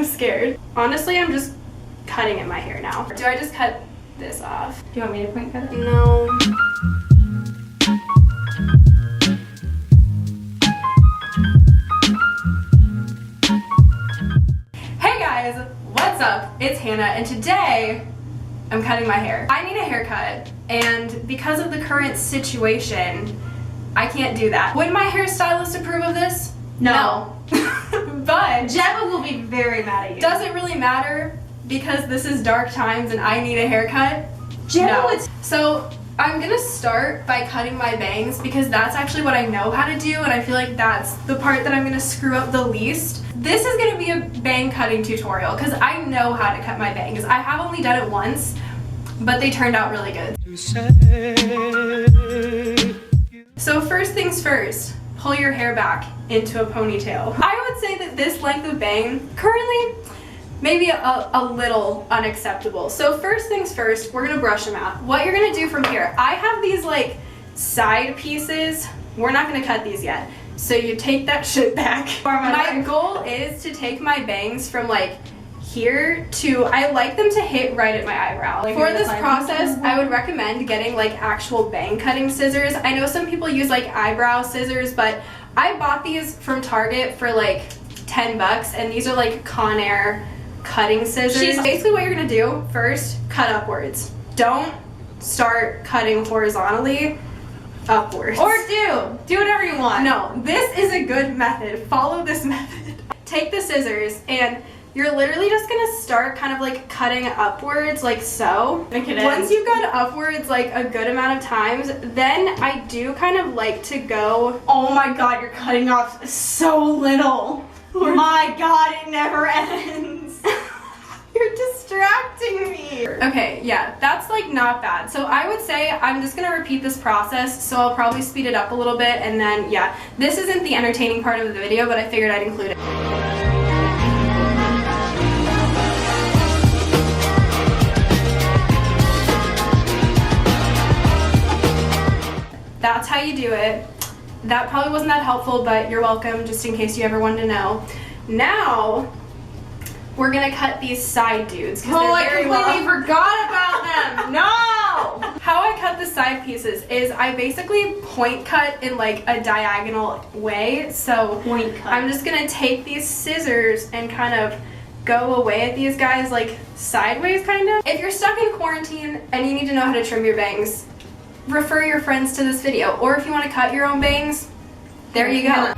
I'm scared. Honestly, I'm just cutting in my hair now. Do I just cut this off? Do you want me to point cut it? No. Hey guys, what's up? It's Hannah, and today I'm cutting my hair. I need a haircut, and because of the current situation, I can't do that. Would my hairstylist approve of this? No. But Gemma will be very mad at you. does it really matter because this is dark times and I need a haircut? Gemma No. would... So I'm gonna start by cutting my bangs because that's actually what I know how to do, and I feel like that's the part that I'm gonna screw up the least. This is gonna be a bang cutting tutorial because I know how to cut my bangs. I have only done it once, but they turned out really good. So first things first, pull your hair back into a ponytail. I would say that this length of bang, currently, maybe a little unacceptable. So first things first, we're gonna brush them out. What you're gonna do from here, I have these like side pieces. We're not gonna cut these yet. So you take that shit back. My goal is to take my bangs from like here to, I like them to hit right at my eyebrow. For this process, I would recommend getting like actual bang cutting scissors. I know some people use like eyebrow scissors, but I bought these from Target for like 10 bucks, and these are like Conair cutting scissors. Basically what you're gonna do first, cut upwards. Don't start cutting horizontally, upwards. Or do whatever you want. No, this is a good method. Follow this method. Take the scissors and you're literally just gonna start kind of like cutting upwards like so. Once you've got upwards like a good amount of times, then I do kind of like to go. Oh my god, you're cutting off so little. My god, it never ends. You're distracting me. Okay, yeah, that's like not bad. So I would say I'm just gonna repeat this process, so I'll probably speed it up a little bit, and then yeah, this isn't the entertaining part of the video, but I figured I'd include it. That's how you do it. That probably wasn't that helpful, but you're welcome, just in case you ever wanted to know. Now, we're gonna cut these side dudes. Oh, I completely forgot about them. No! How I cut the side pieces is I basically point cut in like a diagonal way. So Point cut. I'm just gonna take these scissors and kind of go away at these guys like sideways kind of. If you're stuck in quarantine and you need to know how to trim your bangs, refer your friends to this video. Or if you want to cut your own bangs, there you go.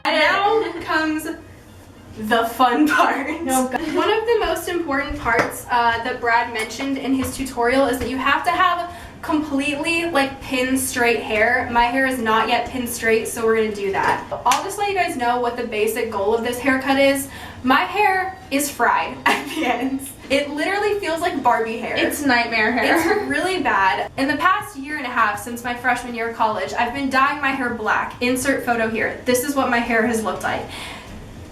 Now comes the fun part. No, God. One of the most important parts that Brad mentioned in his tutorial is that you have to have completely like pin straight hair. My hair is not yet pin straight, so we're gonna do that. I'll just let you guys know what the basic goal of this haircut is. My hair is fried at the ends. It literally feels like Barbie hair. It's nightmare hair. It's really bad. In the past year and a half since my freshman year of college, I've been dyeing my hair black. Insert photo here. This is what my hair has looked like.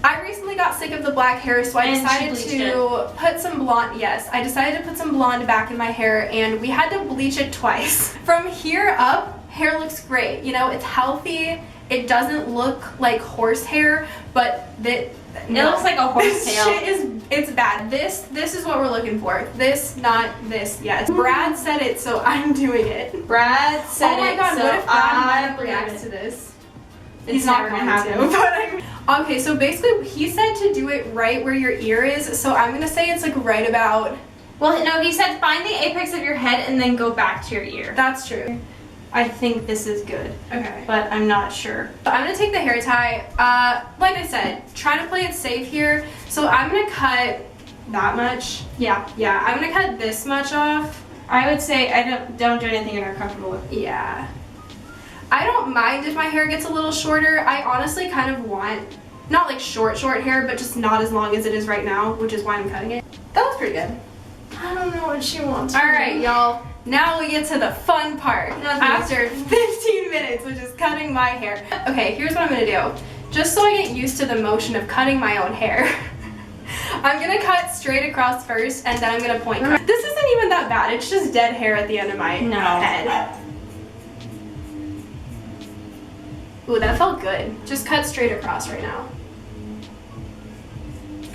I recently got sick of the black hair, so I decided to put some blonde, I decided to put some blonde back in my hair, and we had to bleach it twice. From here up, hair looks great. You know, it's healthy. It doesn't look like horsehair, but it looks like a horsetail. This shit it's bad. This is what we're looking for. This, not this. Yes. Brad said it, so I'm doing it. Brad said it. Oh my god, so what if Brad I reacts to this? It's not gonna happen. Okay, so basically he said to do it right where your ear is, so I'm gonna say it's like right about. Well, no, he said find the apex of your head and then go back to your ear. That's true. I think this is good. Okay. But I'm not sure. I'm gonna take the hair tie. Like I said, trying to play it safe here. So I'm gonna cut that much. Yeah, I'm gonna cut this much off. I would say don't do anything you're uncomfortable with. Yeah. I don't mind if my hair gets a little shorter. I honestly kind of want, not like short hair, but just not as long as it is right now, which is why I'm cutting it. That looks pretty good. I don't know what she wants. Alright, y'all. Now we get to the fun part. After 15 minutes, which is cutting my hair. Okay, here's what I'm gonna do. Just so I get used to the motion of cutting my own hair, I'm gonna cut straight across first, and then I'm gonna point cut. This isn't even that bad. It's just dead hair at the end of my head. Ooh, that felt good. Just cut straight across right now.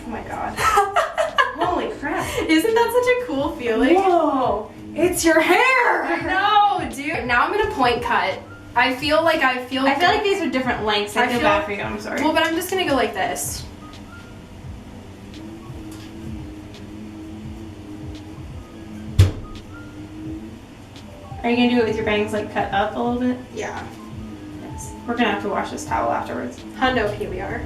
Oh my god. Holy crap. Isn't that such a cool feeling? Whoa. It's your hair. I know, dude. Now I'm gonna point cut. I feel like these are different lengths. I feel bad for you. I'm sorry. Well, but I'm just gonna go like this. Are you gonna do it with your bangs like cut up a little bit? Yeah. Yes. We're gonna have to wash this towel afterwards. Hundo PBR.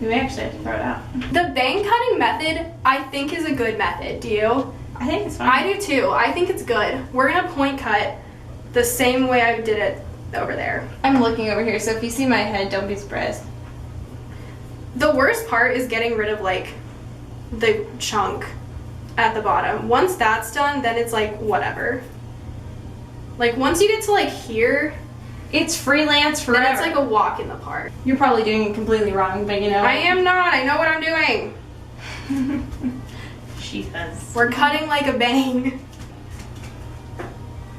We may actually have to throw it out. The bang cutting method, I think, is a good method. Do you? I think it's fine. I do too. I think it's good. We're gonna point cut the same way I did it over there. I'm looking over here, so if you see my head, don't be surprised. The worst part is getting rid of like the chunk at the bottom. Once that's done, then it's like whatever. Like once you get to like here, it's freelance forever. then it's like a walk in the park. You're probably doing it completely wrong, but you know. I am not. I know what I'm doing. She does. We're cutting like a bang.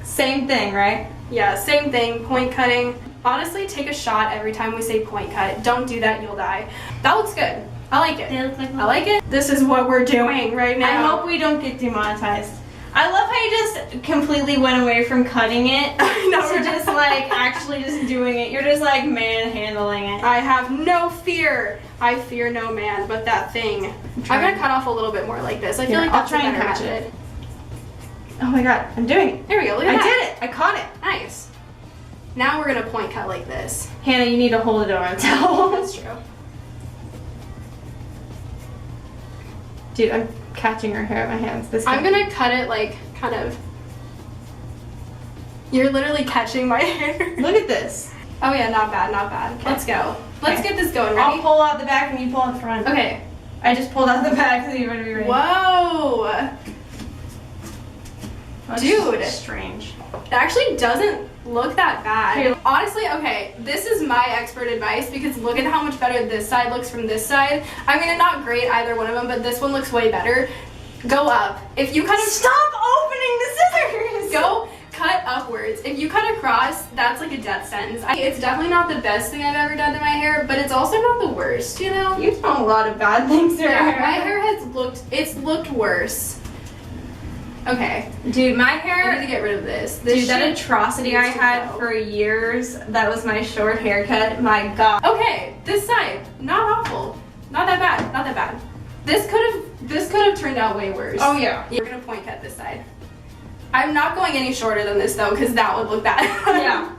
Same thing, right? Yeah, same thing. Point cutting. Honestly, take a shot every time we say point cut. Don't do that, you'll die. That looks good. I like it. I like it. This is what we're doing right now. I hope we don't get demonetized. I love how you just completely went away from cutting it to just like actually just doing it. You're just like manhandling it. I have no fear. I fear no man, but that thing. I'm gonna cut off a little bit more like this. I feel like that's a better method. Oh my god, I'm doing it. There we go. Look at that. I did it. I caught it. Nice. Now we're gonna point cut like this. Hannah, you need to hold it on a towel. That's true. Dude, I'm catching her hair in my hands. I'm gonna cut it like kind of. You're literally catching my hair. Look at this. Oh yeah, not bad, not bad. Okay. Let's go. Let's get this going. Ready? I'll pull out the back and you pull out the front. Okay. I just pulled out the back so you're gonna be ready. Whoa. That's dude. Strange. It actually doesn't look that bad. Here. Honestly, okay, this is my expert advice because look at how much better this side looks from this side. I mean, I'm not great either one of them, but this one looks way better. Go up. If you kind of stop opening the scissors. Go cut upwards. If you cut across, that's like a death sentence. It's definitely not the best thing I've ever done to my hair, but it's also not the worst, you know? You've done a lot of bad things to your hair. My hair has looked worse. Okay. Dude, my I hair, need to get rid of this. Dude, that atrocity I had for years, that was my short haircut, my god. Okay, this side, not awful. Not that bad, not that bad. This could have turned out way worse. Oh yeah. We're gonna point cut this side. I'm not going any shorter than this though, because that would look bad. Yeah.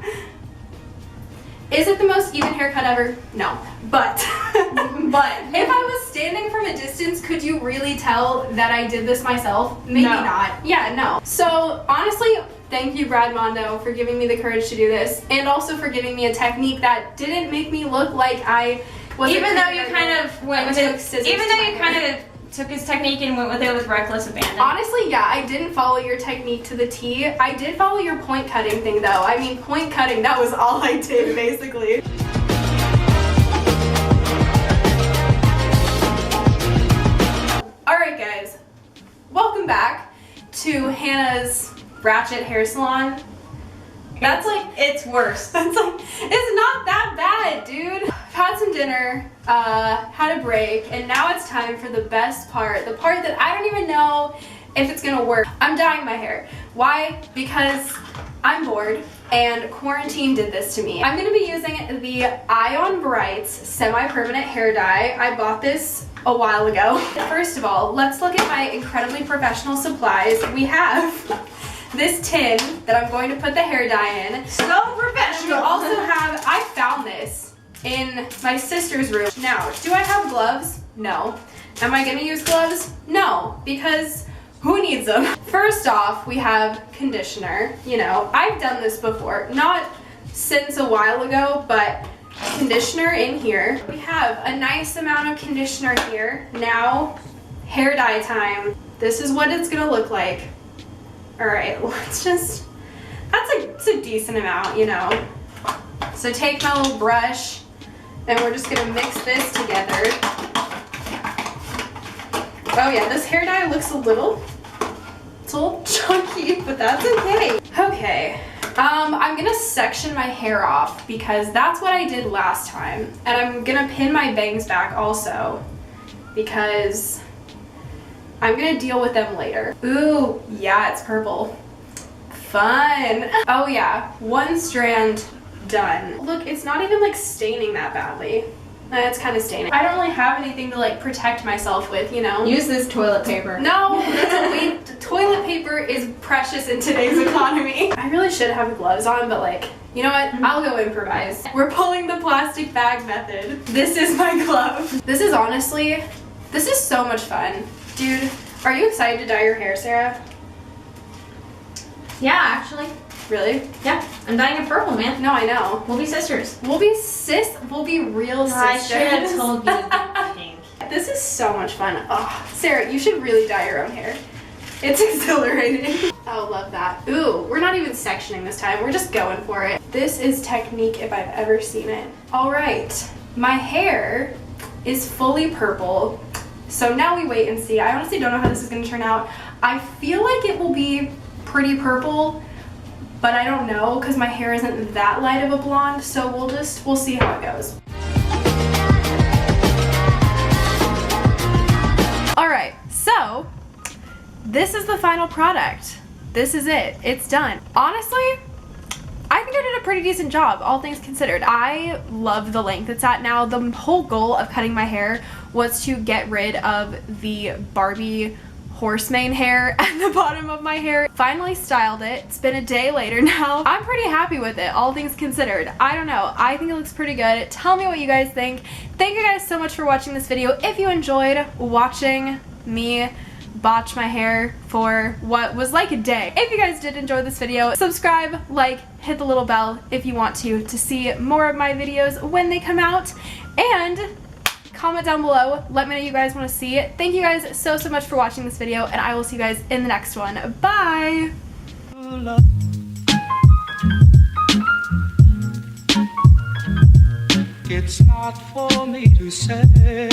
Is it the most even haircut ever? No. But if I was standing from a distance, could you really tell that I did this myself? Maybe not. Yeah, no. So honestly, thank you, Brad Mondo, for giving me the courage to do this, and also for giving me a technique that didn't make me look like I was. Even though you kind of went with it. Even though you kind of took his technique and went with it with reckless abandon. Honestly, yeah, I didn't follow your technique to the T. I did follow your point cutting thing though. I mean, point cutting, that was all I did basically. Alright guys, welcome back to Hannah's Ratchet Hair Salon. That's like, it's worse. That's like, it's not that bad, dude. I've had some dinner, had a break, and now it's time for the best part. The part that I don't even know if it's gonna work. I'm dyeing my hair. Why? Because I'm bored, and quarantine did this to me. I'm gonna be using the Ion Brights semi-permanent hair dye. I bought this a while ago. First of all, let's look at my incredibly professional supplies. We have this tin that I'm going to put the hair dye in. So professional. We also have, I found this in my sister's room. Now, do I have gloves? No. Am I gonna use gloves? No, because who needs them? First off, we have conditioner. You know, I've done this before. Not since a while ago, but conditioner in here. We have a nice amount of conditioner here. Now, hair dye time. This is what it's gonna look like. All right, let's just, it's a decent amount, you know. So take my little brush and we're just gonna mix this together. Oh yeah, this hair dye looks it's a little chunky, but that's okay. Okay, I'm gonna section my hair off because that's what I did last time. And I'm gonna pin my bangs back also because I'm gonna deal with them later. Ooh, yeah, it's purple. Fun. Oh yeah, one strand done. Look, it's not even like staining that badly. It's kind of staining. I don't really have anything to like protect myself with, you know? Use this toilet paper. No, that's a waste. Toilet paper is precious in today's economy. I really should have gloves on, but like, you know what? I'll go improvise. We're pulling the plastic bag method. This is my glove. This is honestly, this is so much fun. Dude, are you excited to dye your hair, Sarah? Yeah, actually. Really? Yeah, I'm dyeing it purple, man. No, I know. We'll be sisters. We'll be real sisters. I should have told you to be pink. This is so much fun. Oh, Sarah, you should really dye your own hair. It's exhilarating. Oh, love that. Ooh, we're not even sectioning this time. We're just going for it. This is technique if I've ever seen it. All right, my hair is fully purple. So now we wait and see. I honestly don't know how this is gonna turn out. I feel like it will be pretty purple, but I don't know because my hair isn't that light of a blonde, so we'll see how it goes. All right, so this is the final product. This is it. It's done. Honestly, I think I did a pretty decent job, all things considered. I love the length it's at now. The whole goal of cutting my hair was to get rid of the Barbie horse mane hair at the bottom of my hair. Finally styled it. It's been a day later now. I'm pretty happy with it, all things considered. I don't know. I think it looks pretty good. Tell me what you guys think. Thank you guys so much for watching this video. If you enjoyed watching me botch my hair for what was like a day. If you guys did enjoy this video, subscribe, like, hit the little bell if you want to see more of my videos when they come out, and comment down below. Let me know what you guys want to see. Thank you guys so much for watching this video, and I will see you guys in the next one. Bye! It's not for me to say.